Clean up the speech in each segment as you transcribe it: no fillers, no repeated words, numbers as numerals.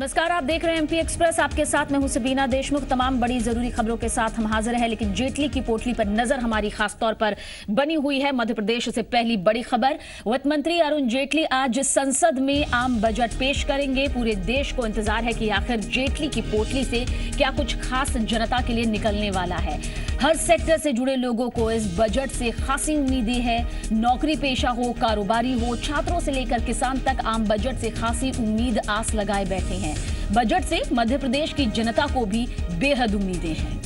नमस्कार, आप देख रहे हैं एमपी एक्सप्रेस। आपके साथ मैं हूं सबीना देशमुख। तमाम बड़ी जरूरी खबरों के साथ हम हाजिर हैं, लेकिन जेटली की पोटली पर नजर हमारी खास तौर पर बनी हुई है। मध्य प्रदेश से पहली बड़ी खबर, वित्त मंत्री अरुण जेटली आज संसद में आम बजट पेश करेंगे। पूरे देश को इंतजार है कि आखिर जेटली की पोटली से क्या कुछ खास जनता के लिए निकलने वाला है। हर सेक्टर से जुड़े लोगों को इस बजट से खासी उम्मीदें हैं। नौकरी पेशा हो, कारोबारी हो, छात्रों से लेकर किसान तक आम बजट से खासी उम्मीद आस लगाए बैठे हैं। बजट से मध्य प्रदेश की जनता को भी बेहद उम्मीदें हैं।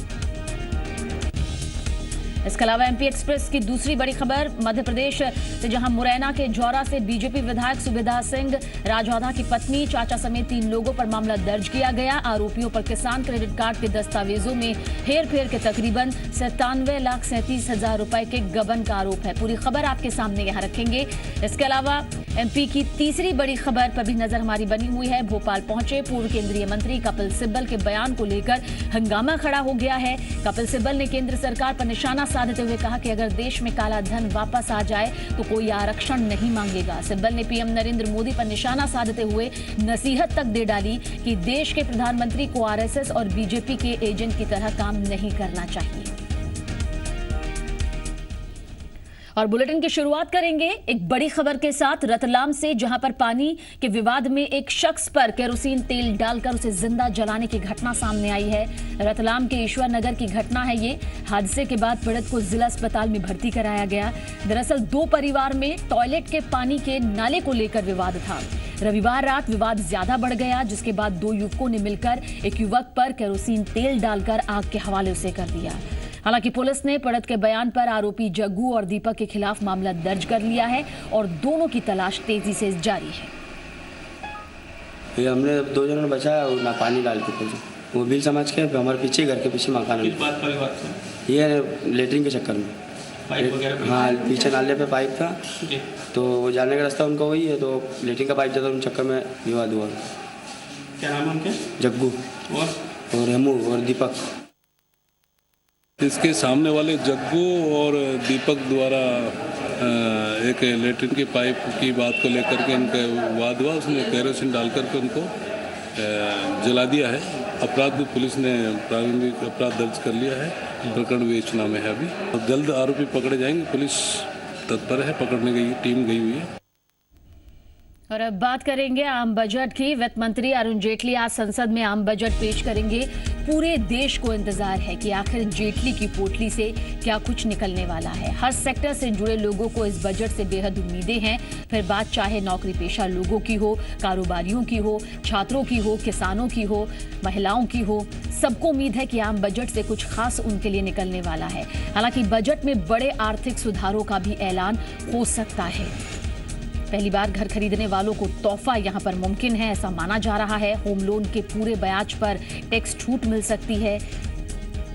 इसके अलावा एमपी एक्सप्रेस की दूसरी बड़ी खबर, मध्य प्रदेश से जहां मुरैना के जौरा से बीजेपी विधायक सुबेदार सिंह राजौधा की पत्नी, चाचा समेत 3 लोगों पर मामला दर्ज किया गया। आरोपियों पर किसान क्रेडिट कार्ड के दस्तावेजों में हेरफेर के तकरीबन 97,37,000 रुपए के गबन का आरोप है। पूरी खबर आपके सामने यहां रखेंगे। इसके अलावा एमपी की तीसरी बड़ी खबर पर भी नजर हमारी बनी हुई है। भोपाल पहुंचे पूर्व केंद्रीय मंत्री कपिल सिब्बल के बयान को लेकर हंगामा खड़ा हो गया है। कपिल सिब्बल ने केंद्र सरकार पर निशाना साधते हुए कहा कि अगर देश में काला धन वापस आ जाए तो कोई आरक्षण नहीं मांगेगा। सिब्बल ने पीएम नरेंद्र मोदी पर निशाना साधते हुए नसीहत तक दे डाली कि देश के प्रधानमंत्री को आरएसएस और बीजेपी के एजेंट की तरह काम नहीं करना चाहिए। और बुलेटिन की शुरुआत करेंगे एक बड़ी खबर के साथ, रतलाम से, जहां पर पानी के विवाद में एक शख्स पर केरोसिन तेल डालकर उसे जिंदा जलाने की घटना सामने आई है। रतलाम के ईश्वर नगर की घटना है ये। हादसे के बाद पीड़ित को जिला अस्पताल में भर्ती कराया गया। दरअसल 2 परिवार में टॉयलेट के पानी के नाले को लेकर विवाद था। रविवार रात विवाद ज्यादा बढ़ गया, जिसके बाद 2 युवकों ने मिलकर एक युवक पर केरोसिन तेल डालकर आग के हवाले उसे कर दिया। हालांकि पुलिस ने पीड़ित के बयान पर आरोपी जग्गू और दीपक के खिलाफ मामला दर्ज कर लिया है और दोनों की तलाश तेजी से जारी है। ये हमने 2 जनों ने बचाया और ना पानी डाल के वो बिल समझ के हमारे पीछे घर के पीछे मकान है। ये लेटरिन के चक्कर में पाइप वगैरह, हाँ, पीछे नाले पे पाइप था तो वो जाने का रास्ता उनका वही है, तो लेटरिन का पाइप जाता उन चक्कर में विवाद हुआ। क्या नाम है उनके? जग्गू और हेमू और दीपक। इसके सामने वाले जग्गू और दीपक द्वारा एक लेटरिन की पाइप की बात को लेकर के इनका वाद हुआ। उसने केरोसिन डाल करके उनको जला दिया है। अपराध पुलिस ने प्रारंभिक अपराध दर्ज कर लिया है। प्रकरण विवेचना में है अभी। जल्द आरोपी पकड़े जाएंगे। पुलिस तत्पर है, पकड़ने की टीम गई हुई है। और अब बात करेंगे आम बजट की। वित्त मंत्री अरुण जेटली आज संसद में आम बजट पेश करेंगे। पूरे देश को इंतजार है कि आखिर जेटली की पोटली से क्या कुछ निकलने वाला है। हर सेक्टर से जुड़े लोगों को इस बजट से बेहद उम्मीदें हैं। फिर बात चाहे नौकरी पेशा लोगों की हो, कारोबारियों की हो, छात्रों की हो, किसानों की हो, महिलाओं की हो, सबको उम्मीद है कि आम बजट से कुछ खास उनके लिए निकलने वाला है। हालांकि बजट में बड़े आर्थिक सुधारों का भी ऐलान हो सकता है। पहली बार घर खरीदने वालों को तोहफा यहां पर मुमकिन है, ऐसा माना जा रहा है। होम लोन के पूरे ब्याज पर टैक्स छूट मिल सकती है।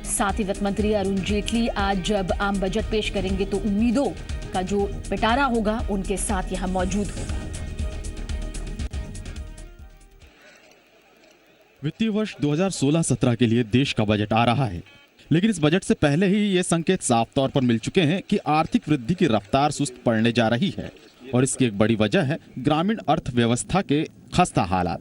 साथ ही वित्त मंत्री अरुण जेटली आज जब आम बजट पेश करेंगे तो उम्मीदों का जो पिटारा होगा उनके साथ यहां मौजूद होगा। वित्तीय वर्ष 2016-17 के लिए देश का बजट आ रहा है, लेकिन इस बजट से पहले ही ये संकेत साफ तौर पर मिल चुके हैं कि आर्थिक वृद्धि की रफ्तार सुस्त पड़ने जा रही है। और इसकी एक बड़ी वजह है ग्रामीण अर्थव्यवस्था के खस्ता हालात।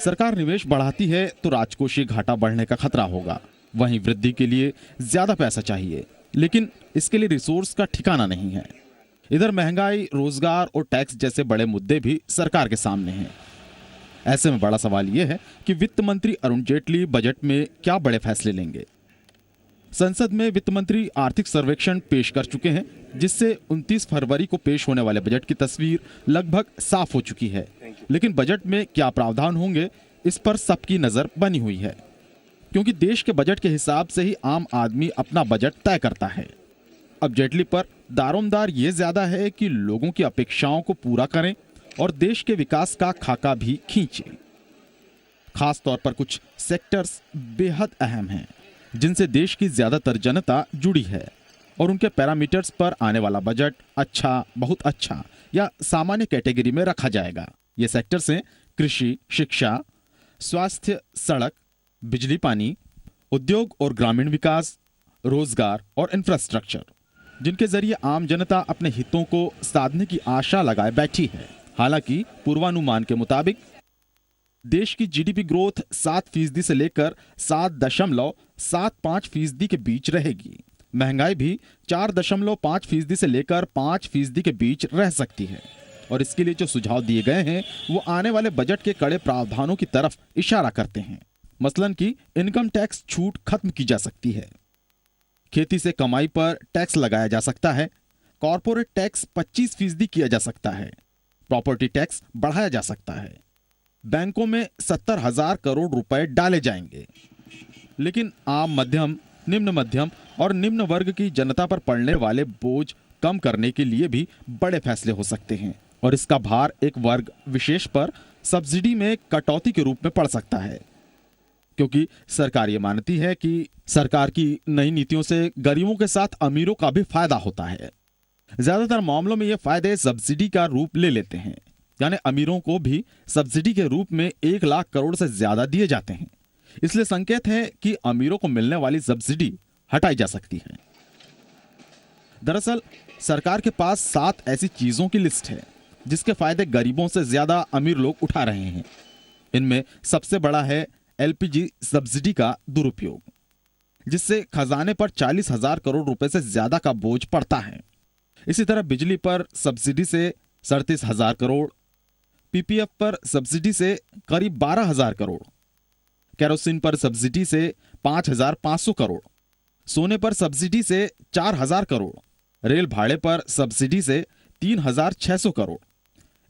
सरकार निवेश बढ़ाती है तो राजकोषीय घाटा बढ़ने का खतरा होगा। वहीं वृद्धि के लिए ज्यादा पैसा चाहिए, लेकिन इसके लिए रिसोर्स का ठिकाना नहीं है। इधर महंगाई, रोजगार और टैक्स जैसे बड़े मुद्दे भी सरकार के सामने हैं। ऐसे में बड़ा सवाल यह है कि वित्त मंत्री अरुण जेटली बजट में क्या बड़े फैसले लेंगे। संसद में वित्त मंत्री आर्थिक सर्वेक्षण पेश कर चुके हैं, जिससे 29 फरवरी को पेश होने वाले बजट की तस्वीर लगभग साफ हो चुकी है। लेकिन बजट में क्या प्रावधान होंगे, इस पर सबकी नजर बनी हुई है, क्योंकि देश के बजट के हिसाब से ही आम आदमी अपना बजट तय करता है। अब जेटली पर दारोमदार ये ज्यादा है कि लोगों की अपेक्षाओं को पूरा करें और देश के विकास का खाका भी खींचे। खास तौर पर कुछ सेक्टर्स बेहद अहम हैं, जिनसे देश की ज्यादातर जनता जुड़ी है, और उनके पैरामीटर्स पर आने वाला बजट अच्छा, बहुत अच्छा या सामान्य कैटेगरी में रखा जाएगा। ये सेक्टर्स हैं कृषि, शिक्षा, स्वास्थ्य, सड़क, बिजली पानी, उद्योग और ग्रामीण विकास, रोजगार और इंफ्रास्ट्रक्चर, जिनके जरिए आम जनता अपने हितों को साधने की आशा लगाए बैठी है। हालांकि पूर्वानुमान के मुताबिक देश की जीडीपी ग्रोथ 7% से लेकर 7.75% के बीच रहेगी। महंगाई भी 4.5% से लेकर 5% के बीच रह सकती है। और इसके लिए जो सुझाव दिए गए हैं वो आने वाले बजट के कड़े प्रावधानों की तरफ इशारा करते हैं। मसलन कि इनकम टैक्स छूट खत्म की जा सकती है, खेती से कमाई पर टैक्स लगाया जा सकता है, कॉरपोरेट टैक्स 25% किया जा सकता है, प्रॉपर्टी टैक्स बढ़ाया जा सकता है, बैंकों में 70,000 करोड़ रुपए डाले जाएंगे। लेकिन आम मध्यम, निम्न मध्यम और निम्न वर्ग की जनता पर पड़ने वाले बोझ कम करने के लिए भी बड़े फैसले हो सकते हैं और इसका भार एक वर्ग विशेष पर सब्सिडी में कटौती के रूप में पड़ सकता है, क्योंकि सरकार ये मानती है कि सरकार की नई नीतियों से गरीबों के साथ अमीरों का भी फायदा होता है। ज्यादातर मामलों में ये फायदे सब्सिडी का रूप ले लेते हैं, यानी अमीरों को भी सब्सिडी के रूप में 1 लाख करोड़ से ज्यादा दिए जाते हैं। इसलिए संकेत है कि अमीरों को मिलने वाली सब्सिडी हटाई जा सकती है। दरअसल सरकार के पास 7 ऐसी चीजों की लिस्ट है जिसके फायदे गरीबों से ज्यादा अमीर लोग उठा रहे हैं। इनमें सबसे बड़ा है एलपीजी सब्सिडी का दुरुपयोग, जिससे खजाने पर 40,000 करोड़ रुपए से ज्यादा का बोझ पड़ता है। इसी तरह बिजली पर सब्सिडी से 37,000 करोड़, पीपीएफ पर सब्सिडी से करीब 12,000 करोड़, केरोसिन पर सब्सिडी से 5,500 करोड़, सोने पर सब्सिडी से 4,000 करोड़, रेल भाड़े पर सब्सिडी से 3,600 करोड़,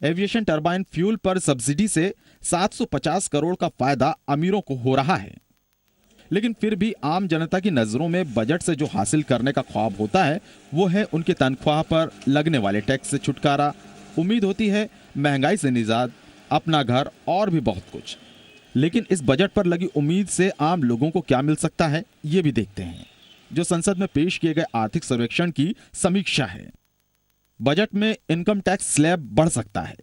एविएशन टरबाइन फ्यूल पर सब्सिडी से 750 करोड़ का फायदा अमीरों को हो रहा है। लेकिन फिर भी आम जनता की नजरों में बजट से जो हासिल करने का ख्वाब होता है वो है उनकी तनख्वाह पर लगने वाले टैक्स से छुटकारा। उम्मीद होती है महंगाई से निजात, अपना घर और भी बहुत कुछ। लेकिन इस बजट पर लगी उम्मीद से आम लोगों को क्या मिल सकता है ये भी देखते हैं, जो संसद में पेश किए गए आर्थिक सर्वेक्षण की समीक्षा है। बजट में इनकम टैक्स स्लैब बढ़ सकता है।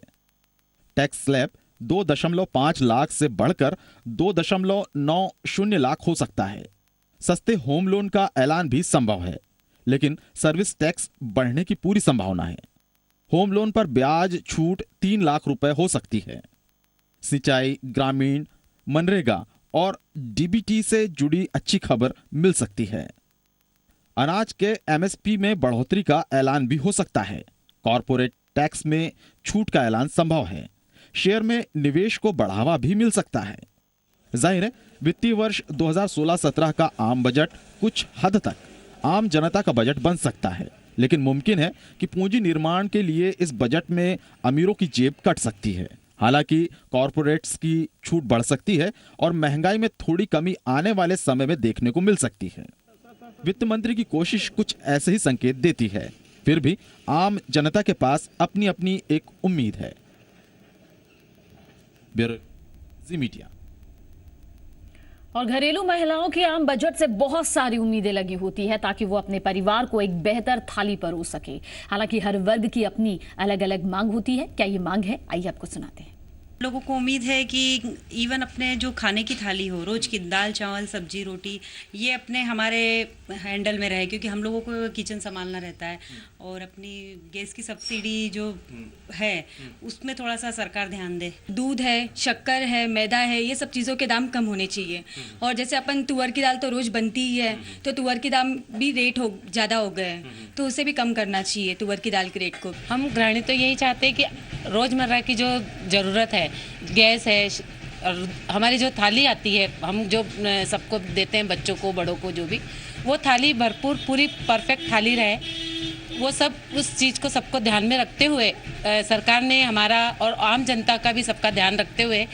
टैक्स स्लैब 2.5 लाख से बढ़कर 2.90 लाख हो सकता है। सस्ते होम लोन का ऐलान भी संभव है, लेकिन सर्विस टैक्स बढ़ने की पूरी संभावना है। होम लोन पर ब्याज छूट 3 लाख रुपए हो सकती है। सिंचाई, ग्रामीण, मनरेगा और डीबीटी से जुड़ी अच्छी खबर मिल सकती है। अनाज के एमएसपी में बढ़ोतरी का ऐलान भी हो सकता है। कॉरपोरेट टैक्स में छूट का ऐलान संभव है। शेयर में निवेश को बढ़ावा भी मिल सकता है। जाहिर है वित्तीय वर्ष 2016-17 का आम बजट कुछ हद तक आम जनता का बजट बन सकता है, लेकिन मुमकिन है कि पूंजी निर्माण के लिए इस बजट में अमीरों की जेब कट सकती है। हालांकि कॉरपोरेट्स की छूट बढ़ सकती है और महंगाई में थोड़ी कमी आने वाले समय में देखने को मिल सकती है। वित्त मंत्री की कोशिश कुछ ऐसे ही संकेत देती है। फिर भी आम जनता के पास अपनी अपनी एक उम्मीद है। ब्यूरो जी मीडिया। और घरेलू महिलाओं की आम बजट से बहुत सारी उम्मीदें लगी होती है ताकि वो अपने परिवार को एक बेहतर थाली परोस सके। हालांकि हर वर्ग की अपनी अलग अलग मांग होती है। क्या ये मांग है, आइए आपको सुनाते हैं। लोगों को उम्मीद है कि इवन अपने जो खाने की थाली हो, रोज की दाल चावल सब्जी रोटी, ये अपने हमारे हैंडल में रहे, क्योंकि हम लोगों को किचन संभालना रहता है। और अपनी गैस की सब्सिडी जो है उसमें थोड़ा सा सरकार ध्यान दे। दूध है, शक्कर है, मैदा है, ये सब चीज़ों के दाम कम होने चाहिए। और जैसे अपन तुअर की दाल तो रोज़ बनती ही है, तो तुअर की दाम भी रेट हो ज़्यादा हो गए हैं, तो उसे भी कम करना चाहिए तुअर की दाल के रेट को। हम गृहिणी तो यही चाहते हैं कि रोज़मर्रा की जो ज़रूरत है, गैस है और हमारी जो थाली आती है, हम जो सबको देते हैं, बच्चों को, बड़ों को, जो भी, वो थाली भरपूर पूरी परफेक्ट थाली रहे। वो सब उस चीज़ को सबको ध्यान में रखते हुए सरकार ने हमारा और आम जनता का भी सबका ध्यान रखते हुए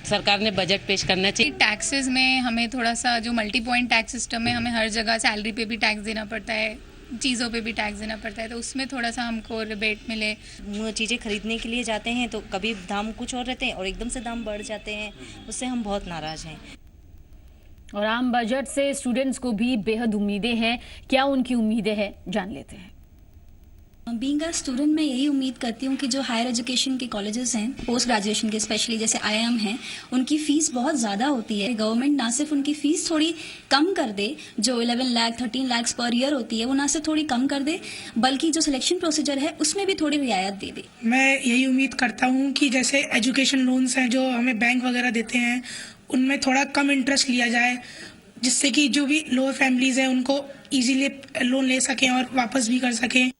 सरकार ने बजट पेश करना चाहिए। टैक्सेस में हमें थोड़ा सा जो मल्टी पॉइंट टैक्स सिस्टम है, हमें हर जगह सैलरी पे भी टैक्स देना पड़ता है, चीज़ों पे भी टैक्स देना पड़ता है, तो उसमें थोड़ा सा हमको रिबेट मिले। चीज़ें खरीदने के लिए जाते हैं तो कभी दाम कुछ और रहते हैं और एकदम से दाम बढ़ जाते हैं, उससे हम बहुत नाराज़ हैं। और आम बजट से स्टूडेंट्स को भी बेहद उम्मीदें हैं। क्या उनकी उम्मीदें हैं, जान लेते हैं। बीइंग अ स्टूडेंट मैं यही उम्मीद करती हूँ कि जो हायर एजुकेशन के कॉलेजेस हैं, पोस्ट ग्रेजुएशन के स्पेशली जैसे IIM हैं, उनकी फ़ीस बहुत ज़्यादा होती है। गवर्नमेंट ना सिर्फ उनकी फ़ीस थोड़ी कम कर दे, जो 11 लाख 13 लाख पर ईयर होती है, वो ना सिर्फ थोड़ी कम कर दे, बल्कि जो सिलेक्शन प्रोसीजर है उसमें भी थोड़ी रियायत दे दे। मैं यही उम्मीद करता हूँ कि जैसे एजुकेशन लोन्स हैं जो हमें बैंक वगैरह देते हैं, उनमें थोड़ा कम इंटरेस्ट लिया जाए, जिससे कि जो भी लोअर फैमिलीज़ हैं उनको ईजीली लोन ले सकें और वापस भी कर सकें।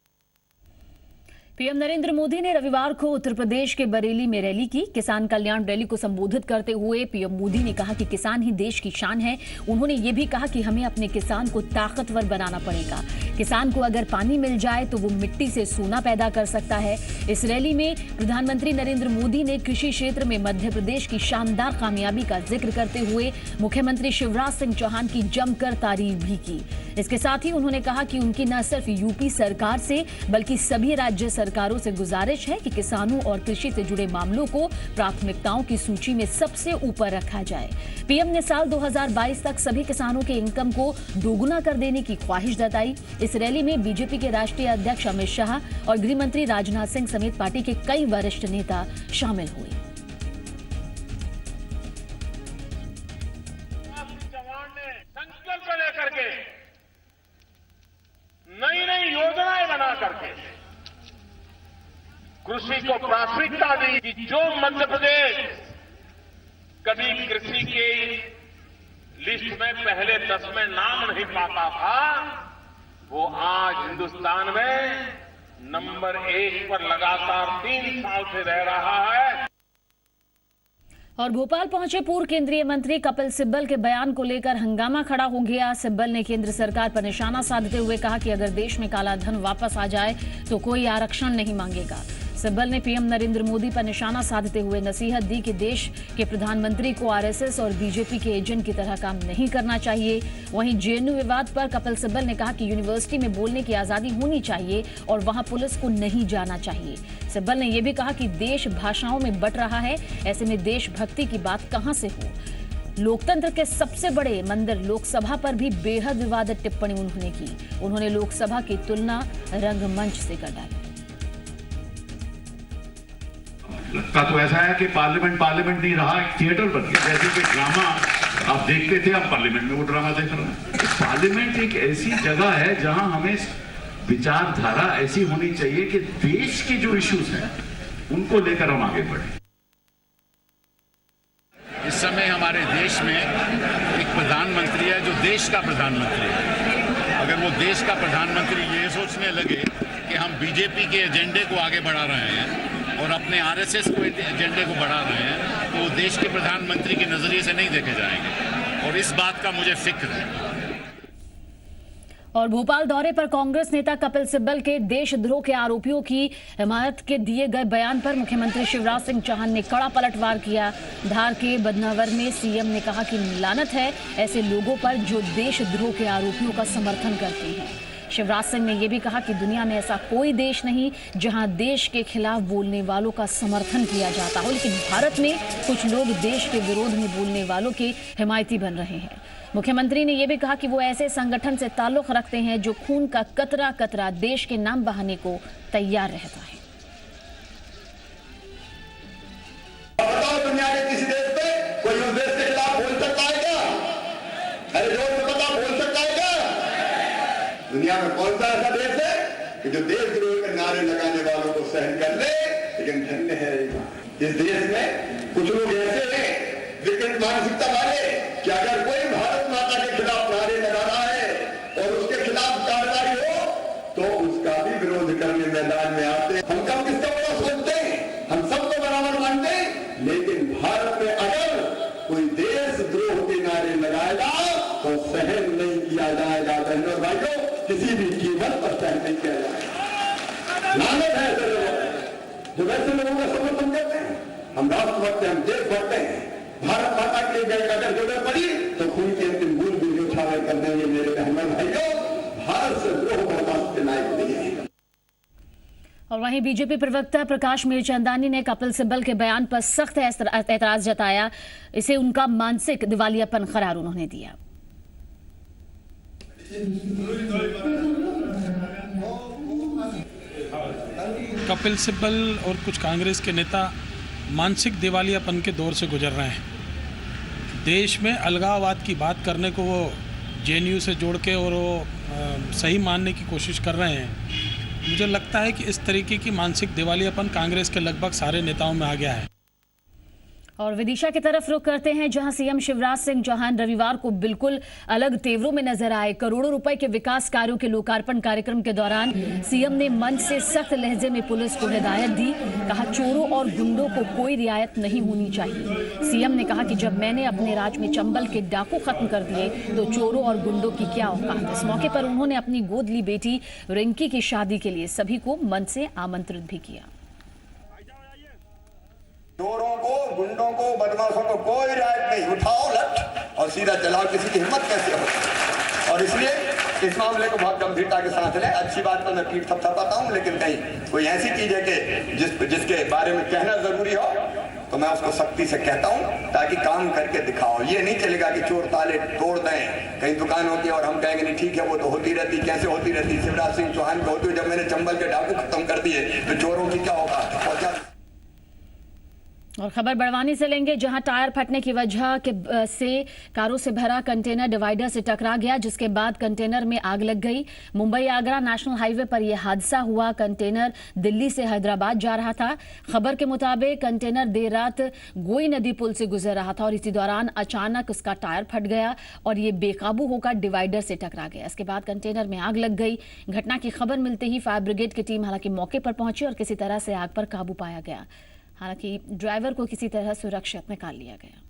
पीएम नरेंद्र मोदी ने रविवार को उत्तर प्रदेश के बरेली में रैली की। किसान कल्याण रैली को संबोधित करते हुए पीएम मोदी ने कहा कि किसान ही देश की शान है। उन्होंने ये भी कहा कि हमें अपने किसान को ताकतवर बनाना पड़ेगा। किसान को अगर पानी मिल जाए तो वो मिट्टी से सोना पैदा कर सकता है। इस रैली में प्रधानमंत्री नरेंद्र मोदी ने कृषि क्षेत्र में मध्य प्रदेश की शानदार कामयाबी का जिक्र करते हुए मुख्यमंत्री शिवराज सिंह चौहान की जमकर तारीफ भी की। इसके साथ ही उन्होंने कहा कि उनकी न सिर्फ यूपी सरकार से बल्कि सभी राज्य सरकारों से गुजारिश है कि किसानों और कृषि से जुड़े मामलों को प्राथमिकताओं की सूची में सबसे ऊपर रखा जाए। पीएम ने साल 2022 तक सभी किसानों के इनकम को दोगुना कर देने की ख्वाहिश जताई। इस रैली में बीजेपी के राष्ट्रीय अध्यक्ष अमित शाह और गृह मंत्री राजनाथ सिंह समेत पार्टी के कई वरिष्ठ नेता शामिल हुए। संकल्प लेकर के नई नई योजनाएं बना करके कृषि को प्राथमिकता दी कि जो मध्य प्रदेश कभी कृषि के लिस्ट में पहले 10 में नाम नहीं पाता था, वो आज हिंदुस्तान में नंबर 1 पर लगातार 3 साल से रह रहा है। और भोपाल पहुंचे पूर्व केंद्रीय मंत्री कपिल सिब्बल के बयान को लेकर हंगामा खड़ा हो गया। सिब्बल ने केंद्र सरकार पर निशाना साधते हुए कहा कि अगर देश में काला धन वापस आ जाए तो कोई आरक्षण नहीं मांगेगा। सिब्बल ने पीएम नरेंद्र मोदी पर निशाना साधते हुए नसीहत दी कि देश के प्रधानमंत्री को आरएसएस और बीजेपी के एजेंट की तरह काम नहीं करना चाहिए। वहीं जेएनयू विवाद पर कपिल सिब्बल ने कहा कि यूनिवर्सिटी में बोलने की आजादी होनी चाहिए और वहां पुलिस को नहीं जाना चाहिए। सिब्बल ने यह भी कहा कि देश भाषाओं में बंट रहा है, ऐसे में देशभक्ति की बात कहां से हो। लोकतंत्र के सबसे बड़े मंदिर लोकसभा पर भी बेहद विवादित टिप्पणी उन्होंने की। उन्होंने लोकसभा की तुलना रंगमंच से कर डाली। लगता तो ऐसा है कि पार्लियामेंट नहीं रहा, एक थिएटर बन गया। जैसे कि ड्रामा आप देखते थे, आप पार्लियामेंट में वो ड्रामा देख रहे हैं। पार्लियामेंट एक ऐसी जगह है जहां हमें विचारधारा ऐसी होनी चाहिए कि देश के जो इश्यूज हैं उनको लेकर हम आगे बढ़े। इस समय हमारे देश में एक प्रधानमंत्री है जो देश का प्रधानमंत्री है। अगर वो देश का प्रधानमंत्री ये सोचने लगे कि हम बीजेपी के एजेंडे को आगे बढ़ा रहे हैं और अपने आरएसएस को एजेंडे को बढ़ा रहे हैं, तो वो देश के प्रधानमंत्री के नजरिए से नहीं देखे जाएंगे और इस बात का मुझे फिक्र है। और भोपाल दौरे पर कांग्रेस नेता कपिल सिब्बल के देशद्रोह के आरोपियों की हिमायत के दिए गए बयान पर मुख्यमंत्री शिवराज सिंह चौहान ने कड़ा पलटवार किया। धार के बदनावर में सीएम ने कहा कि लानत है ऐसे लोगों पर जो देशद्रोह के आरोपियों का समर्थन करते हैं। शिवराज सिंह ने यह भी कहा कि दुनिया में ऐसा कोई देश नहीं जहां देश के खिलाफ बोलने वालों का समर्थन किया जाता हो, लेकिन भारत में कुछ लोग देश के विरोध में बोलने वालों के हिमायती बन रहे हैं। मुख्यमंत्री ने यह भी कहा कि वो ऐसे संगठन से ताल्लुक रखते हैं जो खून का कतरा कतरा देश के नाम बहाने को तैयार रहता है। दुनिया के किसी देश में कोई उस देश के खिलाफ बोल सकता है क्या? अरे रोड पे पता बोल सकता है क्या? दुनिया में कौन सा ऐसा देश है कि जो देशद्रोह के नारे लगाने वालों को सहन कर ले? लेकिन धन्य है इस देश में कुछ लोग ऐसे हैं विकृत मानसिकता वाले कि अगर कोई भारत माता के खिलाफ नारे लगा रहा है और उसके खिलाफ कार्रवाई हो तो उसका भी विरोध करने मैदान में आते हैं। हम कब किसका बड़ा सोचते हैं, हम सबको बराबर मानते हैं, लेकिन भारत में अगर कोई देशद्रोह के नारे लगाएगा तो सहन नहीं किया जाएगा। बहनों भाइयों, किसी भी कीमत पर सहन नहीं किया जाएगा। लानत है ऐसे लोग जो वैसे लोगों का समर्थन करते हैं। हम राष्ट्रभक्त हैं, हम देशभक्त हैं। भारत माता की अगर जरूरत पड़ी तो खून की अंतिम बूंद भी न्यौछावर कर देंगे। मेरे बहनों भाइयों, भारत से द्रोह बर्दाश्त के लायक नहीं है। और वहीं बीजेपी प्रवक्ता प्रकाश मीरचंदानी ने कपिल सिब्बल के बयान पर सख्त एतराज जताया। इसे उनका मानसिक दिवालियापन करार उन्होंने दिया। कपिल सिब्बल और कुछ कांग्रेस के नेता मानसिक दिवालियापन के दौर से गुजर रहे हैं। देश में अलगाववाद की बात करने को वो जेएनयू से जोड़ के और वो सही मानने की कोशिश कर रहे हैं। मुझे लगता है कि इस तरीके की मानसिक दिवालियापन कांग्रेस के लगभग सारे नेताओं में आ गया है। और विदिशा की तरफ रुख करते हैं, जहां सीएम शिवराज सिंह चौहान रविवार को बिल्कुल अलग तेवरों में नजर आए। करोड़ों रुपए के विकास कार्यों के लोकार्पण कार्यक्रम के दौरान सीएम ने मंच से सख्त लहजे में पुलिस को हिदायत दी। कहा, चोरों और गुंडों को कोई रियायत नहीं होनी चाहिए। सीएम ने कहा कि जब मैंने अपने राज में चंबल के डाकू खत्म कर दिए तो चोरों और गुंडों की क्या औकात। इस मौके पर उन्होंने अपनी गोद ली बेटी रिंकी की शादी के लिए सभी को मंच से आमंत्रित भी किया। चोरों को, गुंडों को, बदमाशों को कोई रियायत नहीं। उठाओ लठ और सीधा चलाओ, किसी की हिम्मत कैसे हो। और इसलिए इस मामले को बहुत गंभीरता के साथ लें। अच्छी बात पर मैं पीठ थपथपाता हूं, लेकिन कहीं कोई ऐसी चीज है कि जिसके बारे में कहना जरूरी हो तो मैं उसको सख्ती से कहता हूं, ताकि काम करके दिखाओ। ये नहीं चलेगा कि चोर ताले तोड़ दें, कहीं दुकान होती है और हम कहेंगे नहीं ठीक है वो तो होती रहती। कैसे होती रहती? शिवराज सिंह चौहान को होती है। जब मैंने चंबल के डाकू खत्म कर दिए तो चोरों की क्या होगा। और खबर बड़वानी से लेंगे, जहां टायर फटने की वजह से कारों से भरा कंटेनर डिवाइडर से टकरा गया, जिसके बाद कंटेनर में आग लग गई। मुंबई आगरा नेशनल हाईवे पर यह हादसा हुआ। कंटेनर दिल्ली से हैदराबाद जा रहा था। खबर के मुताबिक कंटेनर देर रात गोई नदी पुल से गुजर रहा था और इसी दौरान अचानक उसका टायर फट गया और ये बेकाबू होकर डिवाइडर से टकरा गया। इसके बाद कंटेनर में आग लग गई। घटना की खबर मिलते ही फायर ब्रिगेड की टीम हालांकि मौके पर पहुंची और किसी तरह से आग पर काबू पाया गया। हालांकि ड्राइवर को किसी तरह सुरक्षित निकाल लिया गया।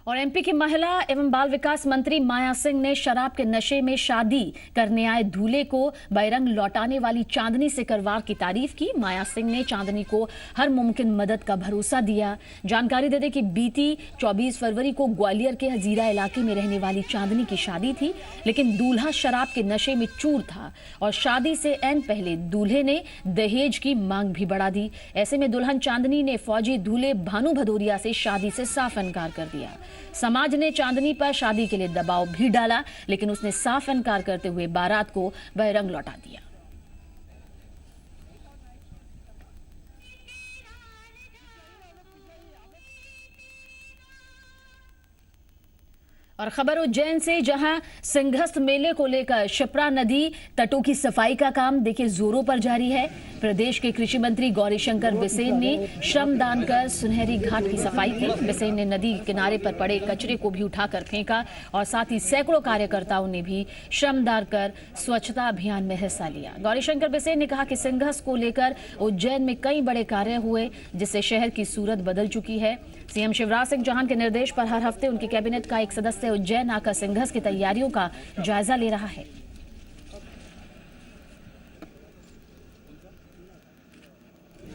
और एमपी की महिला एवं बाल विकास मंत्री माया सिंह ने शराब के नशे में शादी करने आए दूल्हे को बैरंग लौटाने वाली चांदनी सिकरवार की तारीफ की। माया सिंह ने चांदनी को हर मुमकिन मदद का भरोसा दिया। जानकारी दे दें कि बीती 24 फरवरी को ग्वालियर के हजीरा इलाके में रहने वाली चांदनी की शादी थी, लेकिन दूल्हा शराब के नशे में चूर था और शादी से ऐन पहले दूल्हे ने दहेज की मांग भी बढ़ा दी। ऐसे में दुल्हन चांदनी ने फौजी दूल्हे भानु भदौरिया से शादी से साफ इनकार कर दिया। समाज ने चांदनी पर शादी के लिए दबाव भी डाला, लेकिन उसने साफ इनकार करते हुए बारात को बैरंग लौटा दिया। और खबर उज्जैन से, जहां सिंहस्थ मेले को लेकर शिप्रा नदी तटों की सफाई का काम देखिए जोरों पर जारी है। प्रदेश के कृषि मंत्री गौरीशंकर बिसेन ने श्रमदान कर सुनहरी घाट की सफाई की। बिसेन ने नदी किनारे पर पड़े कचरे को भी उठाकर फेंका और साथ ही सैकड़ों कार्यकर्ताओं ने भी श्रमदान कर स्वच्छता अभियान में हिस्सा लिया। गौरीशंकर बिसेन ने कहा कि सिंहस्थ को लेकर उज्जैन में कई बड़े कार्य हुए, जिससे शहर की सूरत बदल चुकी है। सीएम शिवराज सिंह चौहान के निर्देश पर हर हफ्ते उनके कैबिनेट का एक सदस्य उज्जैन आकर सिंहस्थ की तैयारियों का जायजा ले रहा है।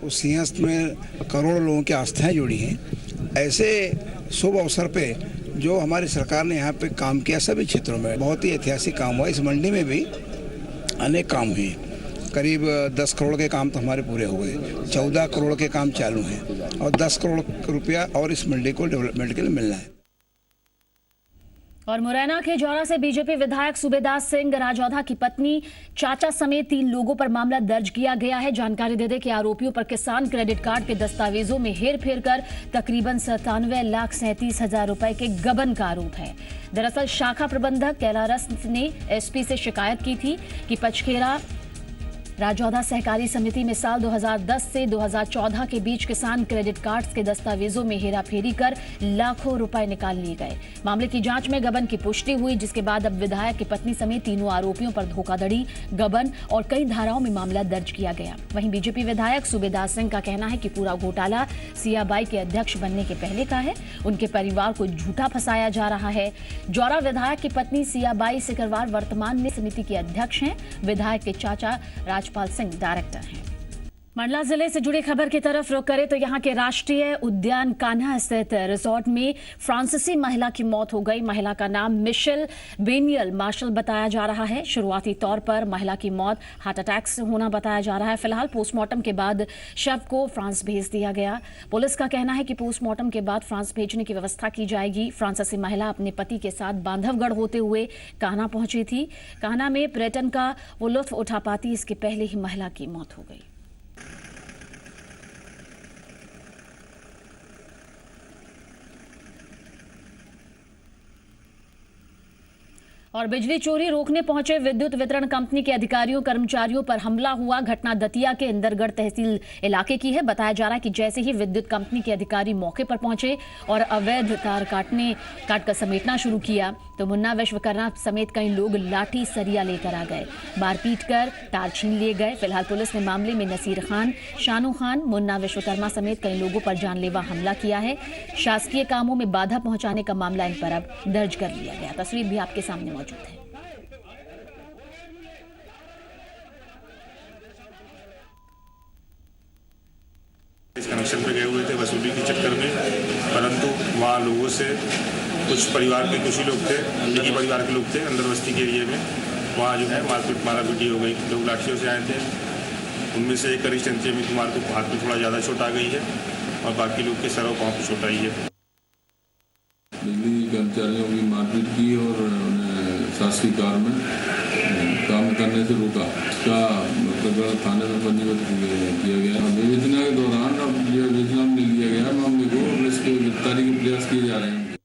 उस सिंहस्थ में करोड़ों लोगों की आस्थाएं जुड़ी हैं। ऐसे शुभ अवसर पे जो हमारी सरकार ने यहाँ पे काम किया, सभी क्षेत्रों में बहुत ही ऐतिहासिक काम हुआ। इस मंडी में भी अनेक काम हुए। करीब 10 करोड़ के काम तो हमारे पूरे हो गए, 14 करोड़ के काम चालू हैं और 10 करोड़ रुपया और इस मंडी को डेवलपमेंट के लिए मिलना है। और मुरैना के जौरा से बीजेपी विधायक सूबेदार सिंह राजौधा की पत्नी, चाचा समेत 3 लोगों पर मामला दर्ज किया गया है। जानकारी दे दें कि आरोपियों पर किसान क्रेडिट कार्ड के दस्तावेजों में हेरफेर कर तकरीबन 97,37,000 रुपए के गबन का आरोप है। दरअसल शाखा प्रबंधक कैलारस ने एसपी से शिकायत की थी कि पचखेरा राजौधा सहकारी समिति में साल 2010 से 2014 के बीच किसान क्रेडिट कार्ड्स के दस्तावेजों में हेराफेरी कर लाखों रुपए निकाल लिए गए। मामले की जांच में गबन की पुष्टि हुई, जिसके बाद अब विधायक की पत्नी समेत 3 आरोपियों पर धोखाधड़ी, गबन और कई धाराओं में मामला दर्ज किया गया। वहीं बीजेपी विधायक सूबेदार सिंह का कहना है कि पूरा घोटाला सियाबाई के अध्यक्ष बनने के पहले का है। उनके परिवार को झूठा फंसाया जा रहा है। जौरा विधायक की पत्नी सियाबाई सिकरवार वर्तमान में समिति के अध्यक्ष हैं। विधायक के चाचा राजपाल सिंह डायरेक्टर हैं। मंडला जिले से जुड़ी खबर की तरफ रुख करें तो यहां के राष्ट्रीय उद्यान कान्हा स्थित रिजॉर्ट में फ्रांसीसी महिला की मौत हो गई। महिला का नाम मिशेल बेनियल मार्शल बताया जा रहा है। शुरुआती तौर पर महिला की मौत हार्ट अटैक से होना बताया जा रहा है। फिलहाल पोस्टमार्टम के बाद शव को फ्रांस भेज दिया गया। पुलिस का कहना है कि पोस्टमार्टम के बाद फ्रांस भेजने की व्यवस्था की जाएगी। फ्रांसीसी महिला अपने पति के साथ बांधवगढ़ होते हुए कान्हा पहुंची थी। कान्हा में पर्यटन का वो लुत्फ उठा पाती, इसके पहले ही महिला की मौत हो गई। और बिजली चोरी रोकने पहुंचे विद्युत वितरण कंपनी के अधिकारियों कर्मचारियों पर हमला हुआ। घटना दतिया के इंदरगढ़ तहसील इलाके की है। बताया जा रहा है कि जैसे ही विद्युत कंपनी के अधिकारी मौके पर पहुंचे और अवैध तार काटकर समेटना शुरू किया तो मुन्ना विश्वकर्मा समेत कई लोग लाठी सरिया लेकर आ गए। मारपीट कर तार छीन लिए गए। फिलहाल पुलिस ने मामले में नसीर खान, शानू खान, मुन्ना विश्वकर्मा समेत कई लोगों पर जानलेवा हमला किया है। शासकीय कामों में बाधा पहुंचाने का मामला इन पर अब दर्ज कर लिया गया। तस्वीर भी आपके सामने मौजूद है। इस कनेक्शन पे गए हुए थे वसूली के चक्कर में, परंतु वहाँ लोगों से कुछ परिवार के कुछ ही लोग थे, निजी परिवार के लोग थे अंदर बस्ती के एरिए में। वहाँ जो है मारापीटी हो गई। लोग लाठियों से आए थे। उनमें से एक करीब अमित कुमार को हाथ में थोड़ा ज़्यादा चोट आ गई है और बाकी लोग के सर और पाँव पर चोट आई है। बिजली कर्मचारियों की मारपीट की और उन्हें शासकीय कार में काम करने से रोका। इसका मतलब थाने में पंजीबद्ध किया गया। विवेचना के दौरान अब विवेचना में लिया गया मामले को, इसके गिरफ्तारी के प्रयास किए जा रहे हैं।